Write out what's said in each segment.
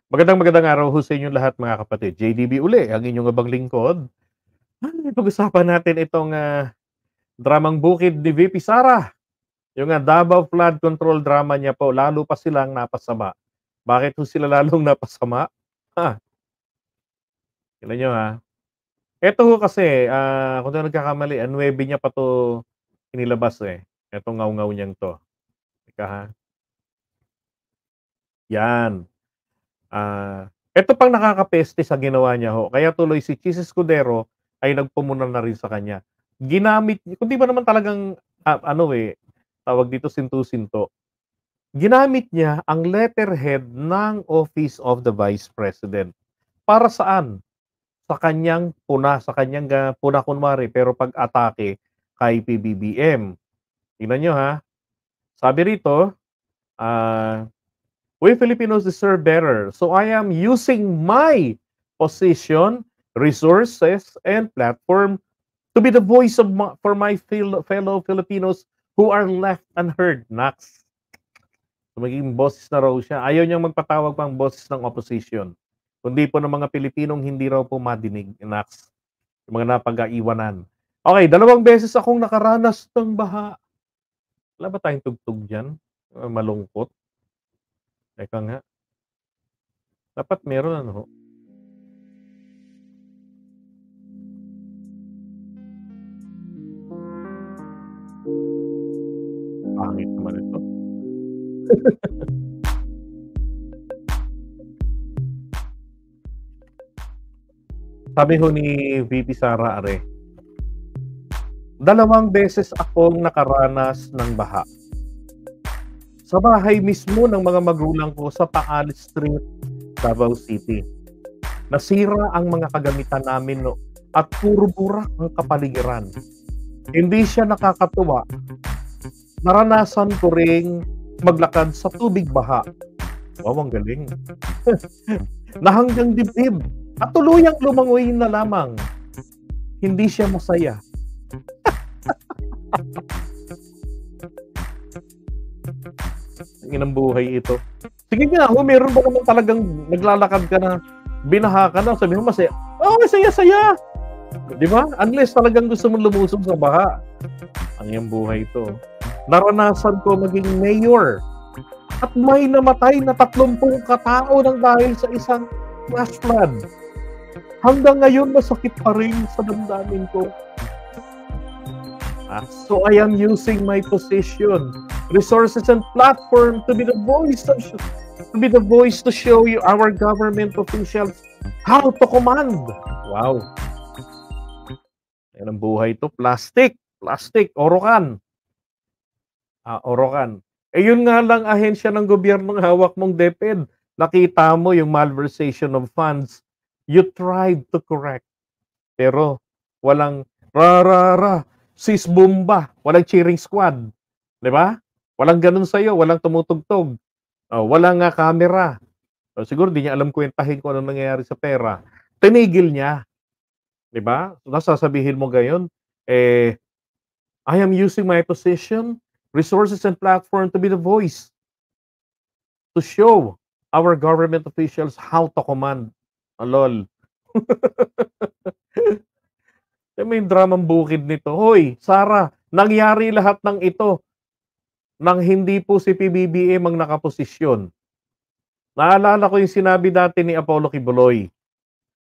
Magandang araw ho sa inyong lahat mga kapatid. JDB uli, ang inyong abang lingkod. Pag-usapan natin itong, dramang bukid ni VP Sara. Yung, Davao flood control drama niya po, lalo pa silang napasama. Bakit ho sila lalong napasama? Ha, tignan niyo, ha. Eto ho kasi, kung di ako nagkakamali, 9 niya pa 'to inilabas, eh, etong ngawngaw niyang 'to. Teka, ha, 'yan. Eto pang nakakapeste sa ginawa niya ho, kaya tuloy si Chis Escudero ay nagpumuna na rin sa kanya. Ginamit kung 'di ba naman talagang, ano, eh, tawag dito, sintu-sinto. Ginamit niya ang letterhead ng Office of the Vice President. Para saan? Sa kanyang puna, sa kanyang, puna kunwari pero pag-atake kay PBBM. Tingnan niyo, ha, sabi rito, ah we Filipinos deserve better. So I am using my position, resources, and platform to be the voice of for my fellow Filipinos who are left unheard. Nax. So magiging boses na raw siya. Ayaw niyang magpatawag pang boses ng opposition. Kundi po ng mga Pilipinong hindi raw po madinig. Nax. Yung mga napag-aiwanan. Okay, 2 beses akong nakaranas ng baha. Wala ba tayong tugtog dyan? Malungkot. Teka nga. Dapat meron ano ho. Pangit naman ito. Sabi ho ni VP Sara Are, 2 beses akong nakaranas ng baha. Sa bahay mismo ng mga magulang ko sa Taal Street, Davao City. Nasira ang mga kagamitan namin no at puro burak ang kapaligiran. Hindi siya nakakatuwa. Naranasan ko ring maglakad sa tubig baha. Wow, ang galing. Na hanggang dibdib at tuluyang lumangoy na lamang. Hindi siya masaya. Inang buhay ito. Sige nga ho, meron ba naman talagang naglalakad ka na binaha ka na, sabi mo masaya. Oo, saya-saya. 'Di ba? Unless talagang gusto mong lumusong sa baha. Ang iyong buhay ito. Naranasan ko maging mayor at may namatay na 30 katao nang dahil sa isang flash flood. Hanggang ngayon masakit pa rin sa damdamin ko. So I am using my position, resources and platform to be the voice to show you our government officials how to command. Wow. Yan ang buhay to. Plastic, orokan. Orokan. Eh yun nga lang ahensya ng gobyernong hawak mong DepEd. Nakita mo yung malversation of funds. You tried to correct. Pero walang ra, sis bomba, walang cheering squad. 'Di ba? Walang ganun sa'yo, walang tumutugtog. Walang, camera. Siguro di niya alam kwentahin kung anong nangyayari sa pera. Tinigil niya, 'di ba? Tapos sasabihin mo gayon, eh, I am using my position, resources, and platform to be the voice to show our government officials how to command. Lol. May dramang bukid nito. Hoy, Sara, nangyari lahat ng ito nang hindi po si PBBM ang nakaposisyon. Naalala ko yung sinabi dati ni Apollo Kibuloy.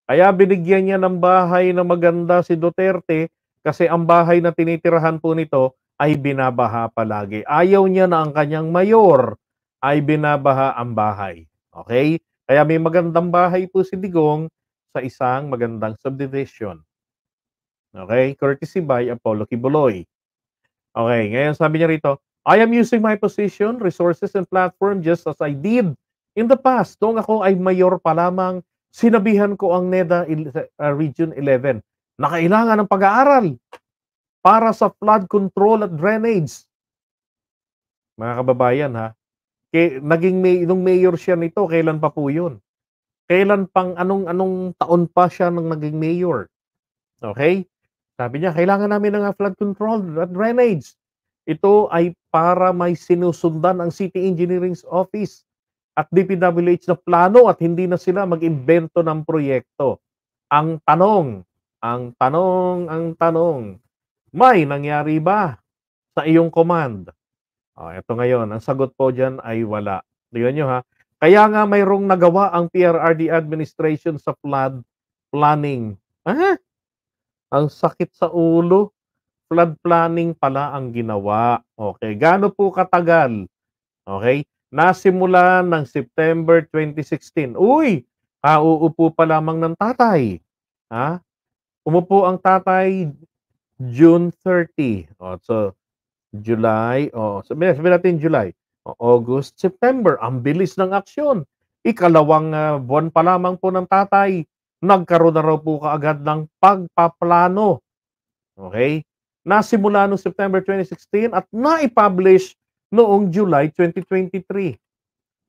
Kaya binigyan niya ng bahay na maganda si Duterte kasi ang bahay na tinitirahan po nito ay binabaha palagi. Ayaw niya na ang kanyang mayor ay binabaha ang bahay. Okay? Kaya may magandang bahay po si Digong sa isang magandang subdivision. Okay? Courtesy by Apollo Kibuloy. Okay, ngayon sabi niya rito, I am using my position, resources, and platform just as I did in the past. Noong ako ay mayor pa lamang, sinabihan ko ang NEDA Region 11 na kailangan ng pag-aaral para sa flood control at drainage. Mga kababayan, ha, nung mayor siya nito, kailan pa po yun? Kailan pang anong taon pa siya nung naging mayor? Okay? Sabi niya, kailangan namin ng flood control at drainage. Ito ay para may sinusundan ang City Engineering's Office at DPWH na plano at hindi na sila mag-imbento ng proyekto. Ang tanong, may nangyari ba sa iyong command? Eto ngayon, ang sagot po diyan ay wala. Tingnan niyo ha. Kaya nga mayroong nagawa ang PRRD administration sa flood planning. Ang sakit sa ulo. Flood planning pala ang ginawa. Okay, gaano po katagal? Okay, nasimula ng September 2016. Uy, kauupo pa lamang ng tatay. Ha? Umupo ang tatay June 30. So July, sabihin natin July. August, September, ang bilis ng aksyon. Ikalawang buwan pa lamang po ng tatay, nagkaroon na raw po kaagad ng pagpaplano. Okay? Nasimula noong September 2016 at na-publish noong July 2023.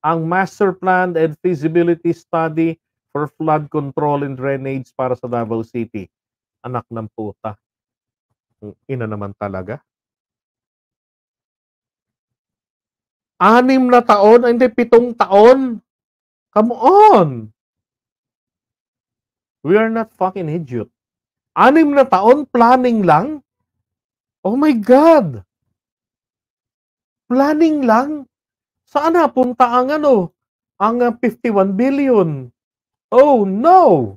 Ang Master Plan and Feasibility Study for Flood Control and Drainage para sa Davao City. Anak ng puta. Ina naman talaga. 6 na taon, hindi 7 taon. Come on! We are not fucking idiot. 6 na taon, planning lang? Oh my God! Planning lang? Saan napunta ang ang 51 billion? Oh no!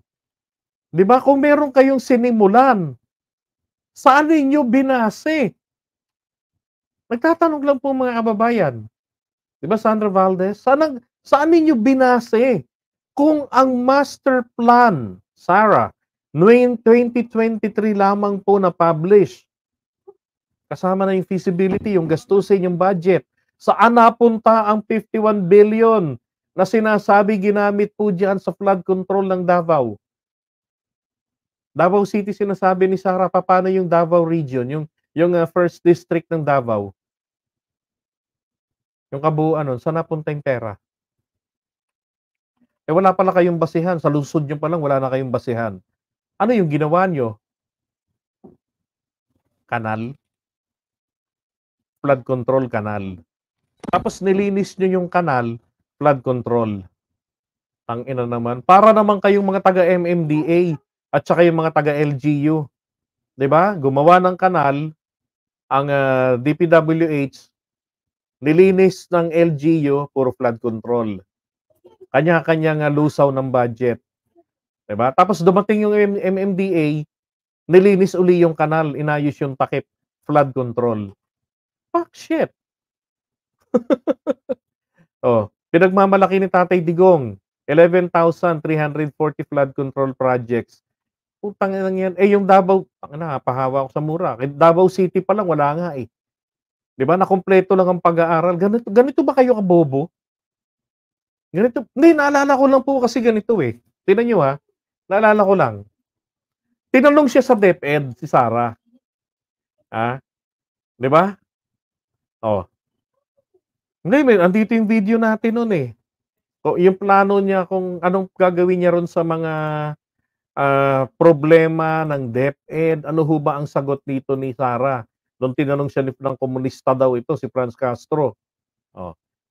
Di ba kung meron kayong sinimulan, saan ninyo binase? Nagtatanong lang po mga kababayan. Di ba Sandra Valdez? Saan ninyo binase kung ang master plan, Sarah, noong 2023 lamang po na-publish? Kasama na yung feasibility, yung gastusin, yung budget. Saan napunta ang 51 billion na sinasabi ginamit po dyan sa flood control ng Davao? Davao City sinasabi ni Sarah, paano yung Davao region, yung first district ng Davao? Yung kabuuan nun, saan napunta yung pera? Wala pala kayong basihan. Sa lungsod nyo pa lang, wala na kayong basihan. Ano yung ginawa nyo? Kanal? Flood control kanal. Tapos nilinis nyo yung kanal, flood control. Tangina naman. Para naman kayong mga taga-MMDA at saka yung mga taga-LGU. 'Di ba? Gumawa ng kanal ang DPWH, nilinis ng LGU, puro flood control. Kanya-kanyang lusaw ng budget. 'Di ba? Tapos dumating yung MMDA, nilinis uli yung kanal, inayos yung takip, flood control. Fuck shit. Pinagmamalaki ni Tatay Digong, 11,340 flood control projects. Putang ina yan. Yung Davao, pahawa ko sa mura. Davao City pa lang, wala nga eh. Di ba? Nakumpleto lang ang pag-aaral. Ganito ba kayo kabobo? Ganito. Hindi, naalala ko lang po kasi ganito eh. Tingnan nyo ha. Naalala ko lang. Tinanong siya sa DepEd, si Sarah. Di ba? Hindi, andito yung video natin nun eh. Yung plano niya kung anong gagawin niya ron sa mga problema ng DepEd. Ano ho ba ang sagot dito ni Sarah? Doon tinanong siya ng komunista daw ito, si Franz Castro.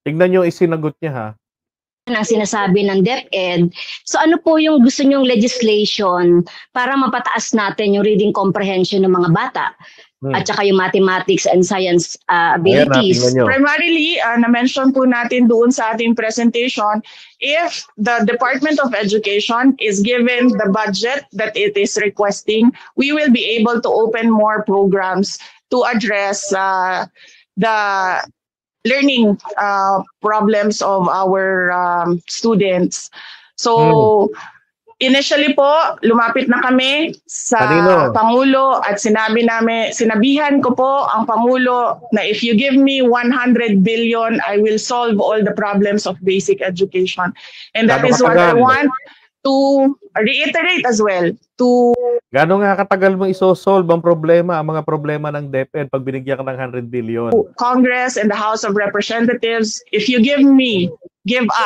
Tignan nyo isinagot niya ha. Ang sinasabi ng DepEd. So ano po yung gusto nyong legislation para mapataas natin yung reading comprehension ng mga bata? At saka yung mathematics and science abilities. Primarily, na-mention po natin doon sa ating presentation, if the Department of Education is given the budget that it is requesting, we will be able to open more programs to address the learning problems of our students. So, initially po, lumapit na kami sa Pangulo at sinabihan ko po ang Pangulo na if you give me 100 billion, I will solve all the problems of basic education. And that is what I want to reiterate as well. Gano'n nga katagal mo isosolve ang problema, ang mga problema ng DepEd pag binigyan ka ng 100 billion? Congress and the House of Representatives, if you give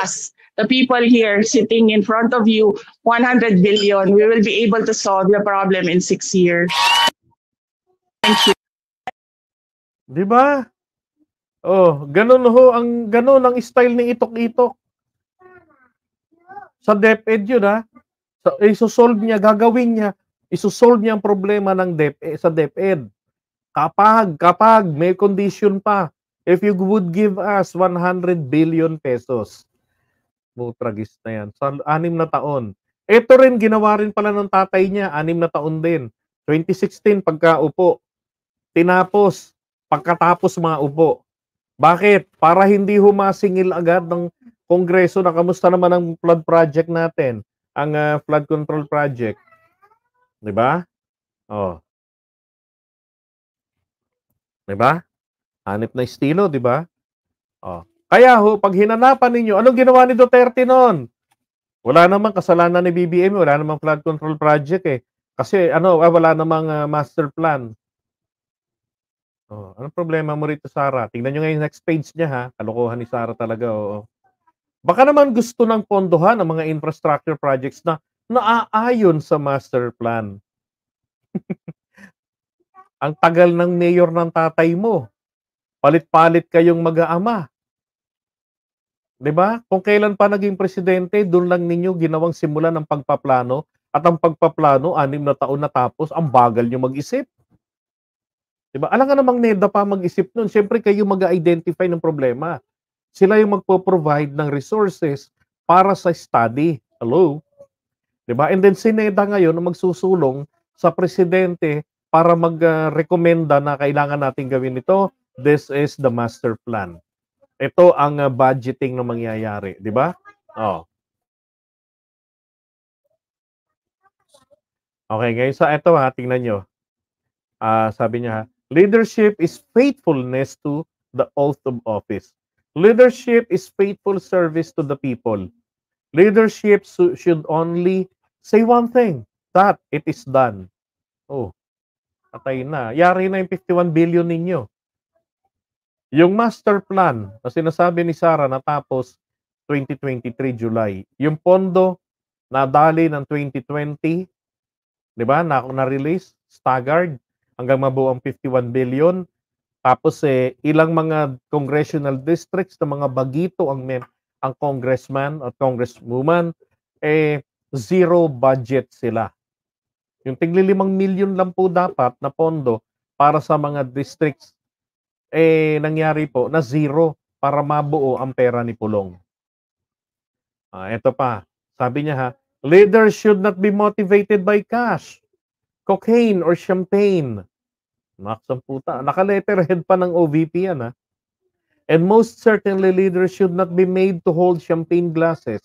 us, the people here sitting in front of you, 100 billion, we will be able to solve the problem in 6 years. Thank you. Di ba? Ganun ang style ni Itok-Itok. Sa DepEd yun, ha? Isosolve niya, gagawin niya, isosolve niya ang problema ng sa DepEd. Kapag may condition pa, if you would give us 100 billion pesos, mutragis na yan, sa 6 na taon. Ito rin, ginawa rin pala ng tatay niya, 6 na taon din. 2016, pagkaupo. Tinapos, pagkatapos maupo. Bakit? Para hindi humasingil agad ng Kongreso na kamusta naman ang flood project natin, ang flood control project. 'Di ba? Oh. 'Di ba? Hanip na estilo, 'di ba? Oh. Kaya pag hinanapan ninyo, anong ginawa ni Duterte noon? Wala namang kasalanan ni BBM, wala namang flood control project eh. Kasi wala namang master plan. Oh, anong problema mo rito, Sara? Tingnan niyo ngayon next page niya, ha. Kalokohan ni Sara talaga, oo. Baka naman gusto ng pondohan ang mga infrastructure projects na naaayon sa master plan. Ang tagal ng mayor ng tatay mo. Palit-palit kayong mag-aama. 'Di ba? Kung kailan pa naging presidente, doon lang ninyo ginawang simulan ng pagpaplano, at ang pagpaplano 6 na taon natapos, ang bagal niyo mag-isip. 'Di ba? Alam nga namang NEDA pa mag-isip no'n. Siyempre kayo mag-identify ng problema. Sila yung magpo-provide ng resources para sa study. Hello? 'Di ba? And then si NEDA ngayon ang magsusulong sa presidente para mag-rekomenda na kailangan nating gawin ito. This is the master plan. Ito ang budgeting na mangyayari, 'di ba? Oh. Okay, guys. So ito, ha, tingnan nyo. Sabi niya, ha, leadership is faithfulness to the oath of office. Leadership is faithful service to the people. Leadership should only say one thing, that it is done. Oh, patay na. Yari na yung 51 billion ninyo. Yung master plan na sinasabi ni Sara natapos 2023 July. Yung pondo nadali ng 2020, 'di ba? Na-release, staggered hanggang mabuo ang 51 billion. Tapos ilang mga congressional districts na mga bagito ang congressman at congresswoman, zero budget sila. Yung tigli 5 million lang po dapat na pondo para sa mga districts, nangyari po na zero para mabuo ang pera ni Pulong. Ito pa, sabi niya, ha, leaders should not be motivated by cash, cocaine, or champagne. Maksang puta. Naka-letterhead pa ng OVP yan, ha. And most certainly, leaders should not be made to hold champagne glasses.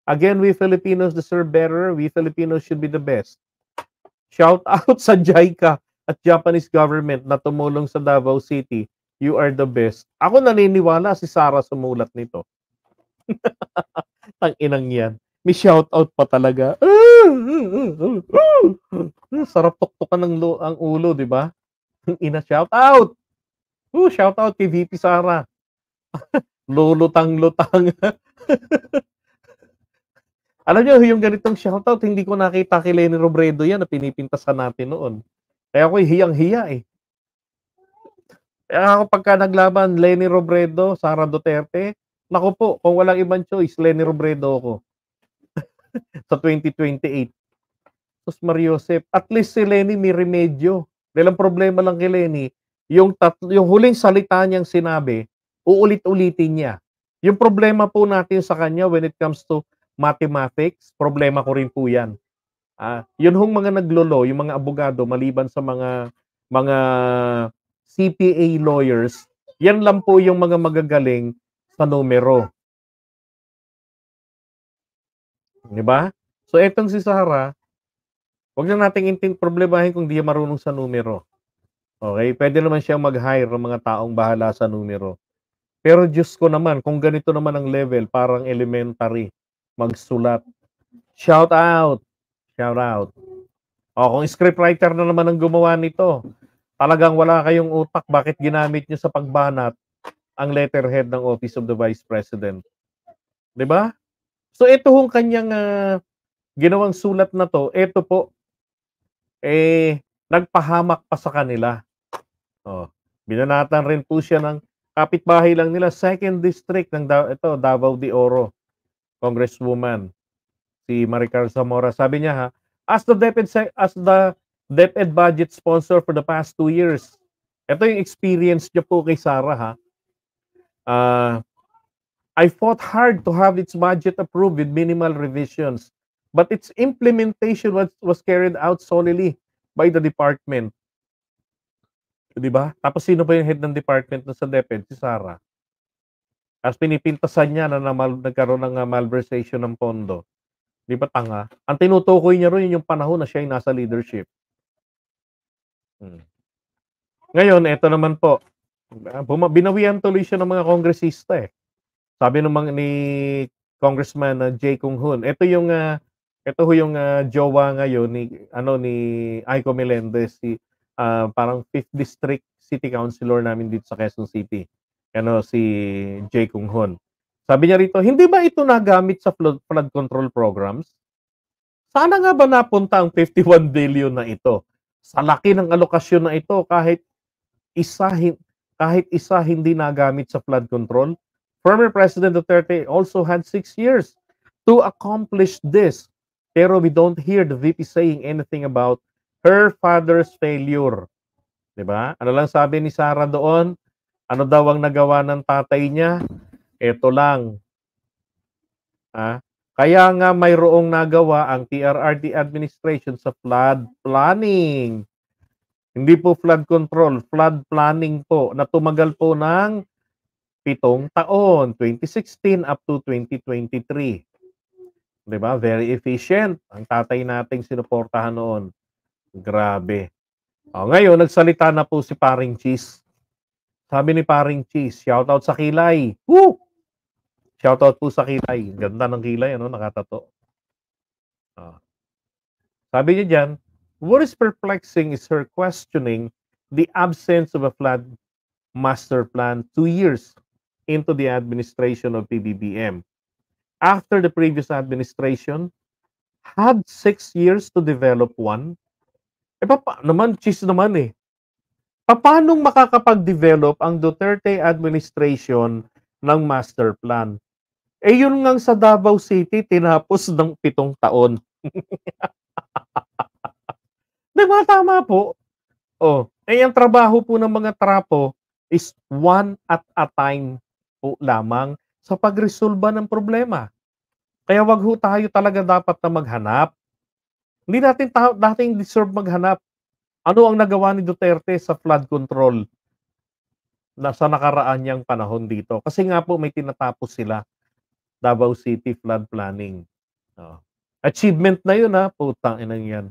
Again, we Filipinos deserve better. We Filipinos should be the best. Shout out sa JICA at Japanese government na tumulong sa Davao City. You are the best. Ako naniniwala si Sara sumulat nito. Ang inang yan. May shout out pa talaga. Sarap tuktukan ang ulo, di ba? Ina, shout out. Shout out kay VP Sara. Lulutang-lutang. Alam niyo, yung ganitong shout out, hindi ko nakita kay Leni Robredo yan na pinipintasan natin noon. Kaya ako hiyang-hiya eh. Kaya ako pagka naglaban, Leni Robredo, Sara Duterte, naku po, kung walang ibang choice, Leni Robredo ako. Sa 2028. Sus Mariosep, at least si Leni may remedyo. Dahil ang problema lang kay Leni, yung huling salita niyang sinabi, uulit-ulitin niya. Yung problema po natin sa kanya when it comes to mathematics, problema ko rin po yan. Yun hong mga naglolo, yung mga abogado, maliban sa mga CPA lawyers, yan lang po yung mga magagaling sa numero. Diba? So, etong si Sara, huwag na nating problemahin kung di marunong sa numero. Okay? Pwede naman siyang mag-hire ng mga taong bahala sa numero. Pero Diyos ko naman, kung ganito naman ang level, parang elementary, magsulat. Shout out! Shout out! Kung scriptwriter na naman ang gumawa nito, talagang wala kayong utak, bakit ginamit niyo sa pagbanat ang letterhead ng Office of the Vice President? Diba? So, ito hong kanyang ginawang sulat na to, ito po, nagpahamak pa sa kanila. Binanatan rin po siya ng kapitbahay lang nila, 2nd District ng Davao de Oro, Congresswoman. si Maricar Zamora. Sabi niya ha, as the DepEd budget sponsor for the past 2 years. Ito yung experience niya po kay Sara ha. I fought hard to have its budget approved with minimal revisions, but its implementation was carried out solely by the department. Di ba? Tapos sino ba yung head ng department sa DepEd? Si Sara. Tapos pinipintasan niya na nagkaroon ng malversation ng pondo. Di ba tanga? Ang tinutukoy niya rin yung panahon na siya ay nasa leadership. Ngayon, eto naman po. Binawian tuloy siya ng mga kongresista eh. Sabi ni Congressman Jay Kung Hoon. Ito yung jowa ngayon ni Aiko Melendez, parang 5th District City Councilor namin dito sa Quezon City. Si Jay Kung Hoon. Sabi niya rito, hindi ba ito nagamit sa flood control programs? Sana nga ba napunta ang 51 billion na ito? Sa laki ng alokasyon na ito, kahit isa hindi nagamit sa flood control. Former President Duterte also had 6 years to accomplish this. Pero we don't hear the VP saying anything about her father's failure. Diba? Ano lang sabi ni Sara doon? Ano daw ang nagawa ng tatay niya? Ito lang. Kaya nga mayroong nagawa ang PRRD administration sa flood planning. Hindi po flood control, flood planning po na tumagal po ng 7 taon, 2016 up to 2023. Diba? Very efficient. Ang tatay nating sinuportahan noon. Grabe. Ngayon, nagsalita na po si Paring Cheese. Sabi ni Paring Cheese, shoutout sa Kilay. Woo! Shoutout po sa Kilay. Ganda ng Kilay, nakatato. Sabi niya dyan, what is perplexing is her questioning the absence of a flood master plan 2 years into the administration of PBBM. After the previous administration had 6 years to develop one. Cheese naman eh. Paano makakapag-develop ang Duterte administration ng master plan? Yun ngang sa Davao City, tinapos ng 7 taon. Diba? Tama po. Ang trabaho po ng mga trapo is one at a time po lamang sa pagresolba ng problema. Kaya wag ho tayo talaga dapat na maghanap. Hindi natin deserve maghanap. Ano ang nagawa ni Duterte sa flood control sa nakaraan niyang panahon dito? Kasi nga po may tinatapos sila. Davao City flood planning. Achievement na yun putang inang yan.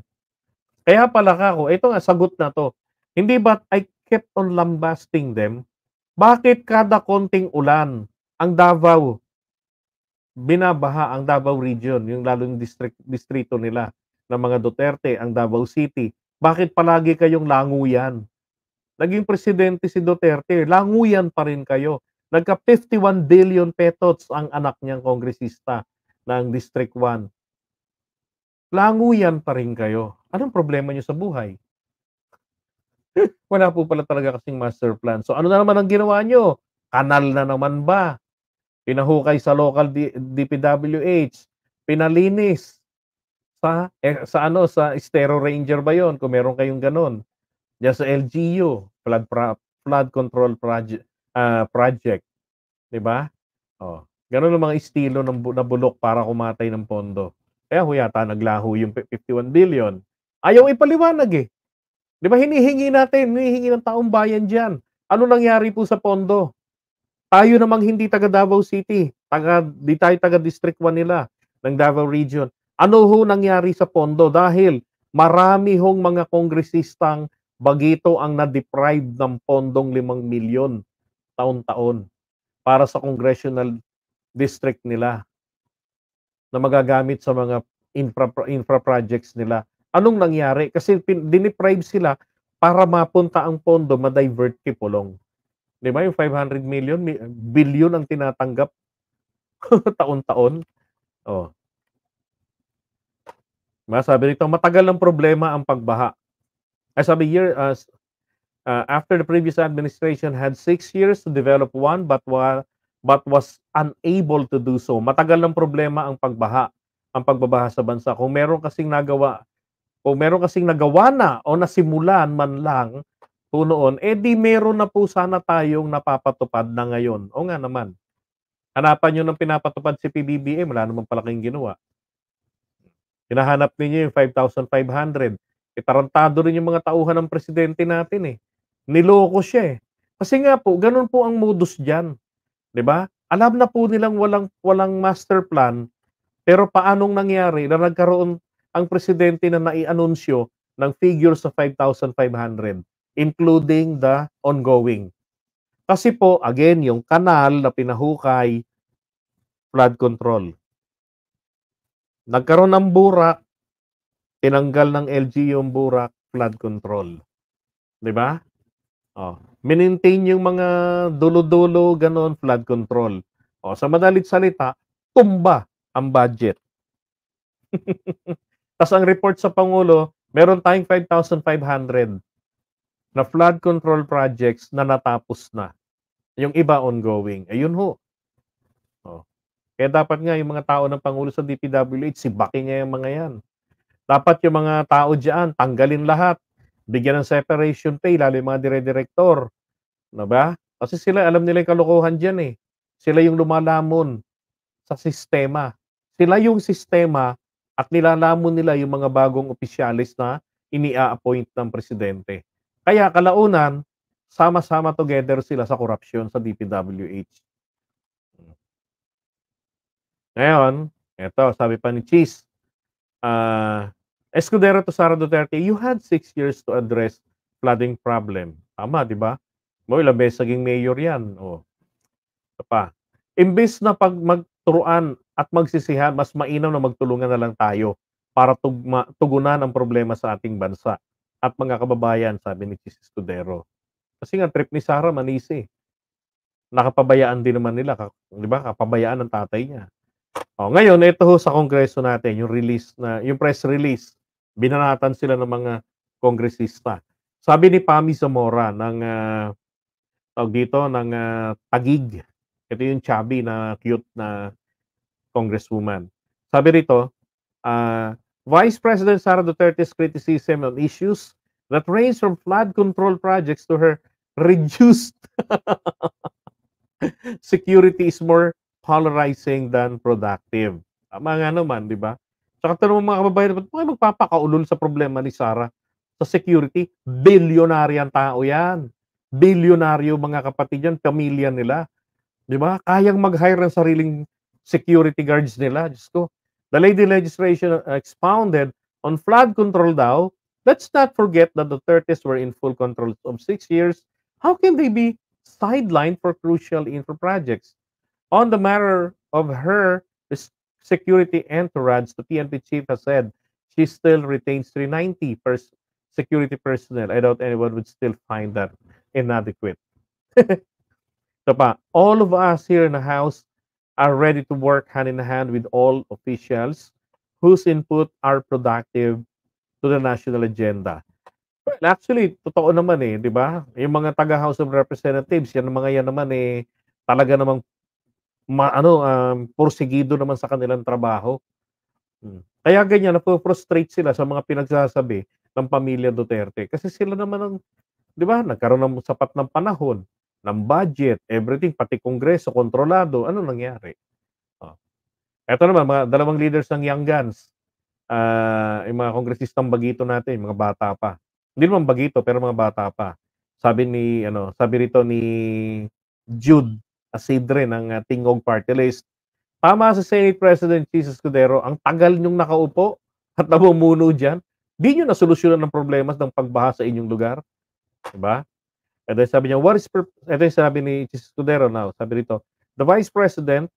Kaya pala ito nga sagot na to. Hindi ba I kept on lambasting them? Bakit kada konting ulan ang Davao binabaha, ang Davao region, yung lalong distrito nila ng mga Duterte, ang Davao City? Bakit palagi kayong languyan? Naging presidente si Duterte, languyan pa rin kayo. Nagka 51 billion pesos ang anak niyang kongresista ng District 1. Languyan pa rin kayo. Anong problema niyo sa buhay? Wala po pala talaga kasing master plan. So ano na naman ang ginawa niyo? Kanal na naman ba? Pinahukay sa local DPWH, pinalinis sa Estero Ranger ba 'yon? Kung meron kayong ganon. Diyan sa LGU, flood control project, 'di ba? Ganon ang mga estilo ng bulok para kumatay ng pondo. Kaya yata naglaho yung 51 billion. Ayaw ipaliwanag eh. 'Di ba hinihingi ng taong bayan diyan. Ano nangyari po sa pondo? Tayo namang hindi taga Davao City, di tayo taga District 1 nila ng Davao Region. Ano ho nangyari sa pondo? Dahil marami hong mga kongresistang bagito ang na-deprive ng pondong 5 milyon taon-taon para sa congressional district nila na magagamit sa mga infra projects nila. Anong nangyari? Kasi diniprive sila para mapunta ang pondo, ma-divert kay Pulong. Di ba yung 500 billion ang tinatanggap taon-taon? Sabi nito, matagal ng problema ang pagbaha. Sabi here, after the previous administration had 6 years to develop one but was unable to do so. Matagal ng problema ang pagbaha. ang pagbabaha sa bansa. Kung meron kasing nagawa na o nasimulan man lang po noon, eh di meron na po sana tayong napapatupad na ngayon. O nga naman, hanapan niyo ng pinapatupad si PBBM, wala namang palaking ginawa. Hinahanap ninyo yung 5,500. Tarantado rin yung mga tauhan ng presidente natin eh. Niloko siya eh. Kasi nga po, ganun po ang modus diyan, 'di ba? Alam na po nilang walang master plan, pero paanong nangyari na nagkaroon ang presidente na nai-anunsyo ng figure sa 5,500, including the ongoing. Kasi po, again, yung kanal na pinahukay, flood control. Nagkaroon ng burak, tinanggal ng LGU yung burak, flood control. 'Di ba? Oh, minintain yung mga dulo-dulo, gano'n, flood control. O, sa madalit salita, tumba ang budget. Tas ang report sa Pangulo, meron tayong 5,500 na flood control projects na natapos na. Yung iba ongoing. Ayun ho. Oh. Kaya dapat nga yung mga tao ng Pangulo sa DPWH, sibakin niya yung mga yan. Dapat yung mga tao diyan, tanggalin lahat. Bigyan ng separation pay, lalo yung mga dire-direktor. Ba? Kasi sila, alam nila yung kalokohan diyan eh. Sila yung lumalamon sa sistema. Sila yung sistema at nilalamon nila yung mga bagong opisyalis na ini-appoint ng presidente. Kaya kalaunan, sama-sama together sila sa korupsyon sa DPWH. Ngayon, eto, sabi pa ni Cheese, Escudero to Sara Duterte, you had 6 years to address flooding problem. Tama, di ba? Mo ilang beses naging mayor yan. O, ito pa. Imbes na magturuan at magsisihan, mas mainam na magtulungan na lang tayo para tugunan ang problema sa ating bansa at mga kababayan, sabi ni Cheese Escudero. Kasi nga, trip ni Sara manisi. Nakapabayaan din naman nila, di ba? Kapabayaan ng tatay niya. O, ngayon, ito ho sa Kongreso natin, yung press release, binanatan sila ng mga kongresista. Sabi ni Pami Zamora ng Taguig. Ito yung chubby na cute na congresswoman. Sabi rito, Vice President Sara Duterte's criticism on issues that range from flood control projects to her reduced security is more polarizing than productive. Tama nga naman, di ba? Saka tanong mga kababayan, ba't mo magpapakaulol sa problema ni Sara sa security? Bilyonaryan tao yan. Bilyonaryo mga kapatid yan, pamilya nila. Di ba? Kayang mag-hire ng sariling security guards nila. Diyos ko. The lady legislation expounded on flood control daw. Let's not forget that the Dutertes were in full control of 6 years. How can they be sidelined for crucial infra projects? On the matter of her security entourage, the PNP chief has said she still retains 390 security personnel. I doubt anyone would still find that inadequate. So pa, all of us here in the House are ready to work hand in hand with all officials whose input are productive to the national agenda. Well, actually, totoo naman eh, di ba? Yung mga taga-House of Representatives, yan naman eh, talaga namang porsigido naman sa kanilang trabaho. Kaya ganyan, napo-frustrate sila sa mga pinagsasabi ng pamilya Duterte. Kasi sila naman ang, di ba, nagkaroon ng sapat ng panahon, ng budget, everything, pati kongreso, kontrolado. Ano nangyari? Ito naman, mga dalawang leaders ng Young Guns, yung mga kongresistang bagito natin, mga bata pa. Hindi naman bagito, pero mga bata pa. Sabi rito ni Jude Asidre ng Tingog Party List. Tama sa Senate President Jesus Escudero, ang tagal nyong nakaupo at namumuno dyan, di nyo nasolusyonan ng problema ng pagbaha sa inyong lugar. Diba? Ito sabi niya, ito yung sabi ni Jesus Escudero now, sabi rito, the Vice President,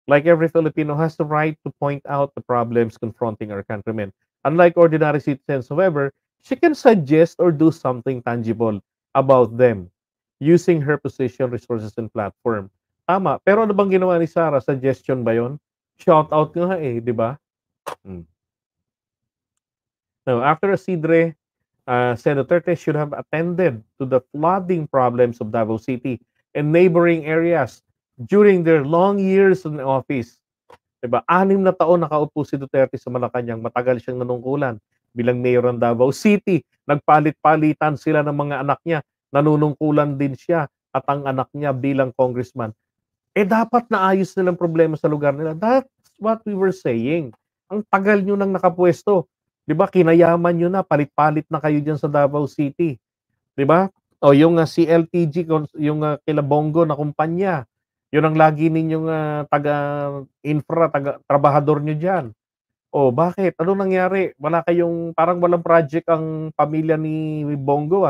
like every Filipino, has the right to point out the problems confronting our countrymen. Unlike ordinary citizens, however, she can suggest or do something tangible about them using her position, resources, and platform. Tama. Pero ano bang ginawa ni Sara? Suggestion ba yun? Shout out nga eh, di ba? Now, after Asidre said Duterte should have attended to the flooding problems of Davao City and neighboring areas during their long years in office. 'Di ba? 6 na taon nakaupo si Duterte sa Malacanang, matagal siyang nanungkulan bilang mayor ng Davao City. Nagpalit-palitan sila ng mga anak niya, nanunungkulan din siya at ang anak niya bilang congressman. Dapat naayos nilang problema sa lugar nila. That's what we were saying. Ang tagal niyo nang nakapwesto. 'Di ba? Kinayaman niyo na, palit-palit na kayo diyan sa Davao City. 'Di ba? O yung CLTG, yung kila Bongo na kumpanya, yun ang lagi ninyong taga-infra, taga-trabahador nyo dyan. O bakit? Anong nangyari? Wala kayong, parang walang project ang pamilya ni Bongo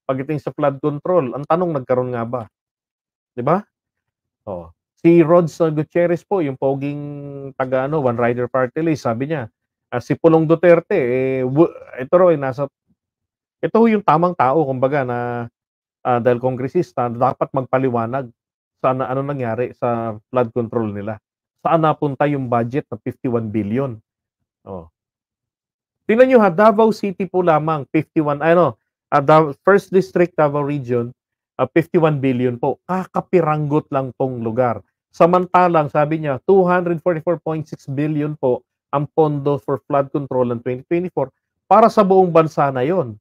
pagdating sa flood control. Ang tanong, nagkaroon nga ba? 'Di ba? O, si Rods Gutierrez po, yung poging taga One Rider Party List, sabi niya, si Pulong Duterte, ito yung tamang tao, kumbaga, na dahil kongresista, dapat magpaliwanag sa ano nangyari sa flood control nila. Saan napunta yung budget na 51 billion? Oh. Tingnan nyo Davao City po lamang, 51, First District, Davao Region, 51 billion po. Kakapiranggot lang pong lugar. Samantalang, sabi niya, 244.6 billion po ang pondo for flood control ng 2024 para sa buong bansa na yon.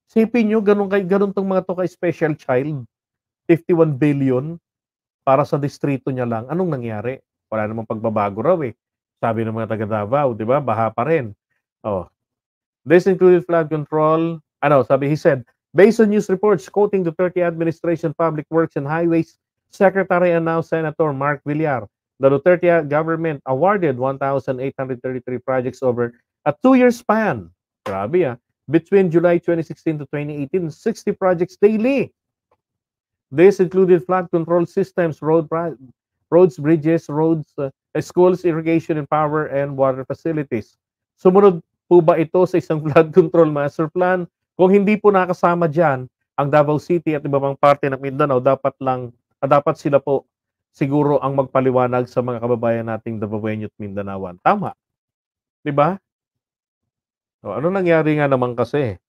Sipin nyo, ganun tong mga to kay special child. 51 billion para sa distrito niya lang. Anong nangyari? Wala namang pagbabago raw Sabi ng mga taga Davao, di ba? Baha pa rin. Oh. This included flood control. He said, based on news reports quoting the Duterte Administration Public Works and Highways Secretary and now Senator Mark Villar, the Duterte government awarded 1,833 projects over a 2-year span. Grabe between July 2016 to 2018, 60 projects daily. This included flood control systems, roads, bridges, schools, irrigation and power and water facilities. Sumunod po ba ito sa isang flood control master plan? Kung hindi po nakasama dyan, ang Davao City at iba pang parte ng Mindanao, dapat sila po siguro ang magpaliwanag sa mga kababayan nating Davaoeño at Mindanaoan. Tama. Di ba? Ano nangyari nga naman kasi?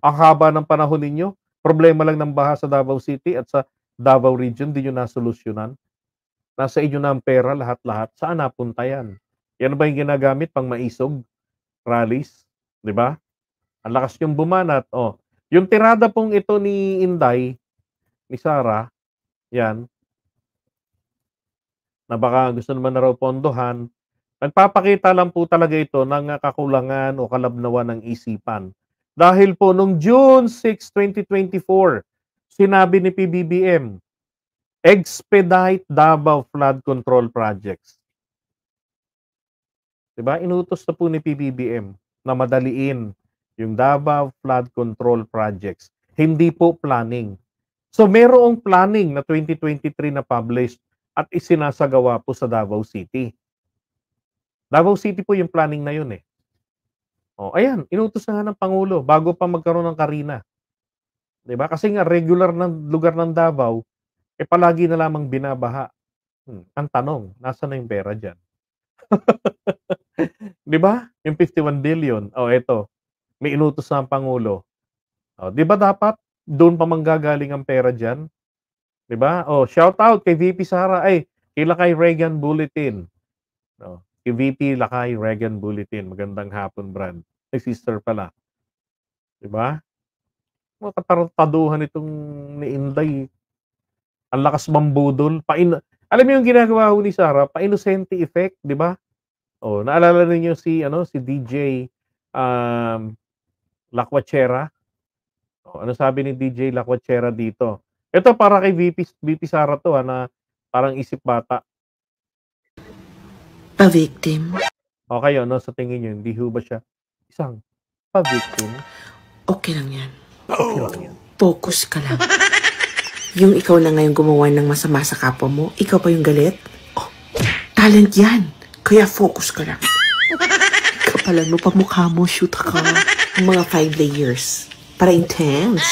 Ang haba ng panahon ninyo, problema lang ng baha sa Davao City at sa Davao Region, di nyo nasolusyonan. Nasa inyo na ang pera, lahat-lahat. Saan napunta yan? Yan ba yung ginagamit pang maisog? Rallies? Di ba? Ang lakas yung bumanat. Yung tirada pong ito ni Inday, ni Sara, yan, na baka gusto naman na raw pondohan, nagpapakita lang po talaga ito ng kakulangan o kalabnawan ng isipan. Dahil po nung June 6, 2024, sinabi ni PBBM, expedite Davao flood control projects. Diba? Inutos na po ni PBBM na madaliin yung Davao flood control projects. Hindi po planning. So merong planning na 2023 na published at isinasagawa po sa Davao City. Davao City po yung planning na yun ayan, inutos na nga ng Pangulo bago pa magkaroon ng Karina. Diba? Kasi nga regular ng lugar ng Davao, palagi na lamang binabaha. Ang tanong, nasa na yung pera dyan? Diba? Yung 51 billion. Eto, may inutos na ang Pangulo. Diba dapat doon pa manggagaling ang pera dyan? Diba? Shout out kay VP Sara. Kay Lakay Reagan Bulletin. Kay VP Lakay Reagan Bulletin. Magandang hapon, Brad. May sister pala. Diba? Mga katartaduhan itong ni Inday. Ang lakas mambudol. Alam mo yung ginagawa ni Sara? Pa-inosente effect, diba? Naalala niyo si DJ Lacuachera? Ano sabi ni DJ Lacuachera dito? Ito para kay VP Sara to na parang isip bata. Pa-victim. Okay, sa tingin niyo, hindi ho ba siya isang pa-victim? Okay lang yan. Focus ka lang. Yung ikaw na ngayon gumawa ng masama sa kapwa mo, ikaw pa yung galit? Talent yan. Kaya focus ka lang. Kapalan mo pa mukha mo, shoot ka. Mga 5 layers. Para intense.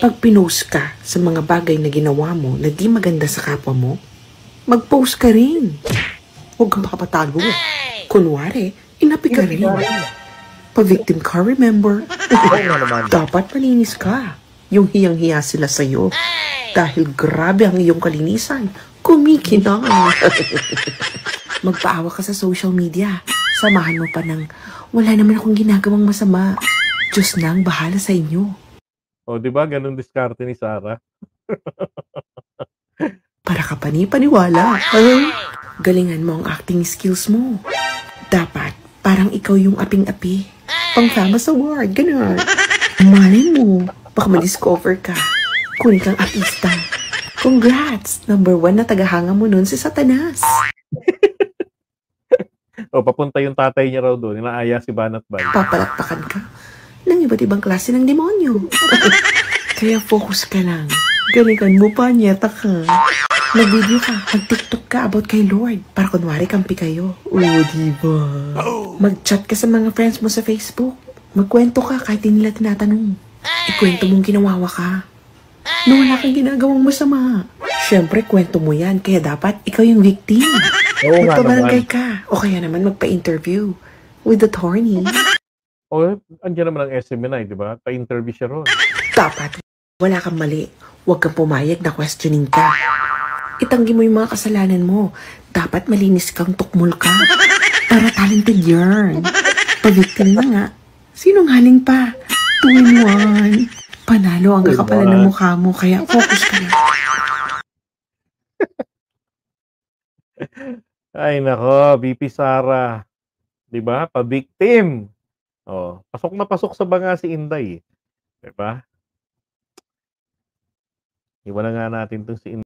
Pag pinost ka sa mga bagay na ginawa mo na di maganda sa kapwa mo, mag-post ka rin. Huwag kang makapatalo. Kunwari, inapi ka rin. Pa-victim ka, remember? Dapat malinis ka. Yung hiyang-hiya sila sa'yo. Dahil grabe ang iyong kalinisan. Kumikinang. magpaawa ka sa social media. Samahan mo pa ng, wala naman akong ginagawang masama. Diyos na ang bahala sa inyo. O, di ba? Ganun diskarte ni Sarah. Para ka paniwala. Ay, galingan mo ang acting skills mo. Dapat, parang ikaw yung aping-api. Pang famous award, ganun. Malay mo, baka ma-discover ka. Kunin kang artista. Congrats! Number 1 na tagahanga mo nun si Satanas. O, papunta yung tatay niya raw doon. Inaaya si Banat Bay. Papalakpakan ka ng iba't ibang klase ng demonyo. Kaya focus ka lang. Galingan mo pa, nyeta ka. Nag-video ka, mag-TikTok ka about kay Lord. Para kunwari kampi kayo. Oo, diba? Mag-chat ka sa mga friends mo sa Facebook. Magkwento ka kahit di nila tinatanong. Ikwento mong ginawawa ka. Na wala kang ginagawang masama. Siyempre, kwento mo yan. Kaya dapat ikaw yung victim. Oo nga Magpabarangay naman. ka. O kaya naman magpa-interview with attorney. O, andyan naman ang SMNI, di ba? Pa-interview siya ron. Dapat, wala kang mali. Huwag kang pumayag na questioning ka. Itanggi mo yung mga kasalanan mo. Dapat malinis kang tukmol ka. Para talented yarn. Pag-victim na nga. Sinungaling pa. 2-in-1. Panalo ang kakapalan ng mukha mo. Kaya focus ka na. Ay, nako, BP Sara. Di ba? Pa-victim. O, pasok na pasok sa banga si Inday. Di ba? Iwan na nga natin itong si Inday.